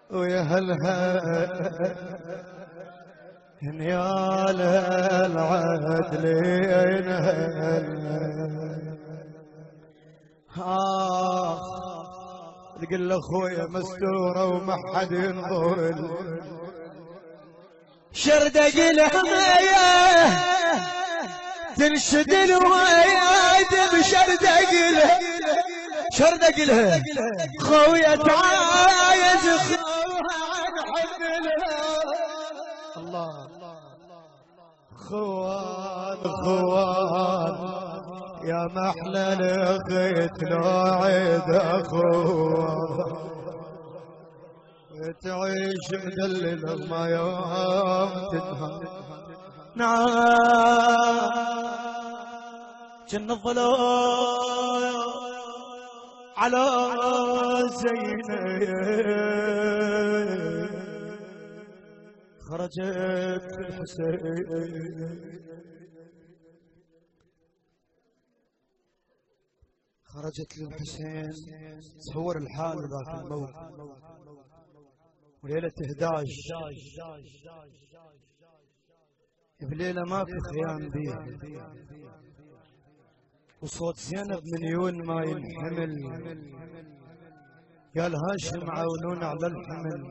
ويا هلها نيال العدلين تقول اخويا مستوره وما حد ينظر شردق الهمايه تنشد الوايد بشردق له شردق له خويا تعايز خوها نحب الله خوان خوان يا محلى الخيت لو عيد اخوان تعيش مدلل ما يوم تنهار نعم جن الظلام على زينب خرجت الحسين خرجت للحسين تصور الحال ذاك الموت وليلة 11 بليلة ما في خيام بيها وصوت زينب من يون ما ينحمل قال هاشم عاونون على الحمل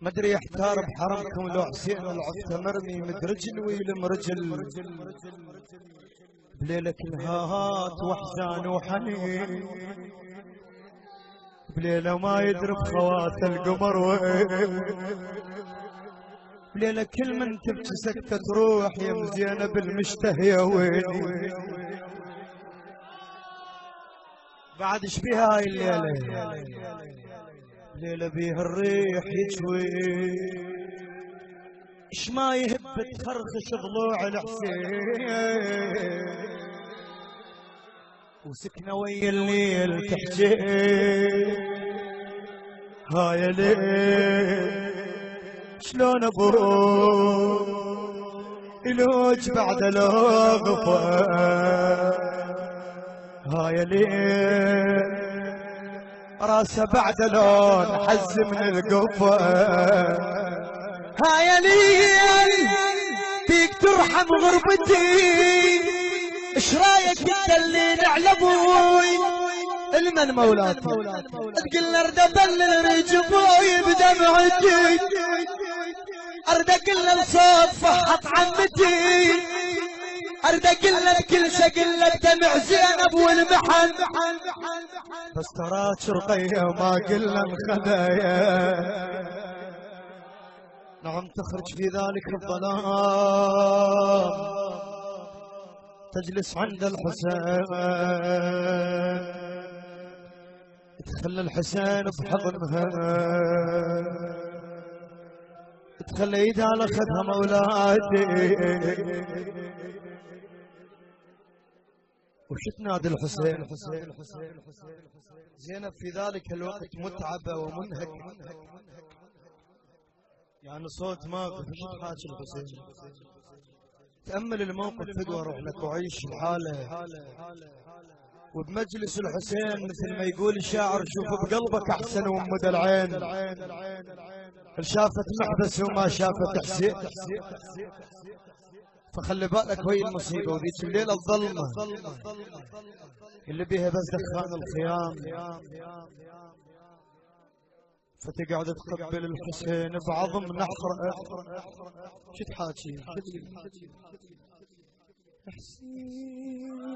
مدري يحتار بحرمكم لو حسين العفته مرمي مد رجل ويلم رجل بليلة كلها هات واحزان وحنين بليلة ما يدرب خوات القمر وين بليلة كل من تبكي سكتة تروح يا مزينب المشتهية وين بعد ايش بيها هاي الليلة ليلة بيها الريح يجوي ايش ما يهب تخرخش ضلوع الحسين وسكنة ويا الليل تحجي هاي ليل شلون ابوه يلوج بعد الغفا هاي ليل راسه بعد لون حز من القفا هاي ليل فيك ترحم غربتي ايش رايك تدلين على ابوي المن مولاتي تقول ارد ابلل ريج ابوي بدمعتي ارد اقول الصوت فحط عمتي ارد اقول كل شي قله دمع زينب والمحن بس تراك رقيه وما قلنا الخدايا نعم تخرج في ذلك الظلام تجلس عند الحسين تخلى الحسين بحضنها تخلى ايدها على خدها مولاتي وش تنادي الحسين زينب في ذلك الوقت متعبة ومنهكة يعني صوت ما وش تحاكي الحسين تأمل الموقف فقوة روح لك وعيش الحالة وبمجلس الحسين مثل ما يقول الشاعر شوف بقلبك احسن ومدى العين شافت محبس وما شافت حسين فخلي بالك وهي المصيبة وذيك الليلة الظلمة اللي بيها بس دخان الخيام فتقعد تقبل الحسين بعظم نحره شو تحاكي حسين حسين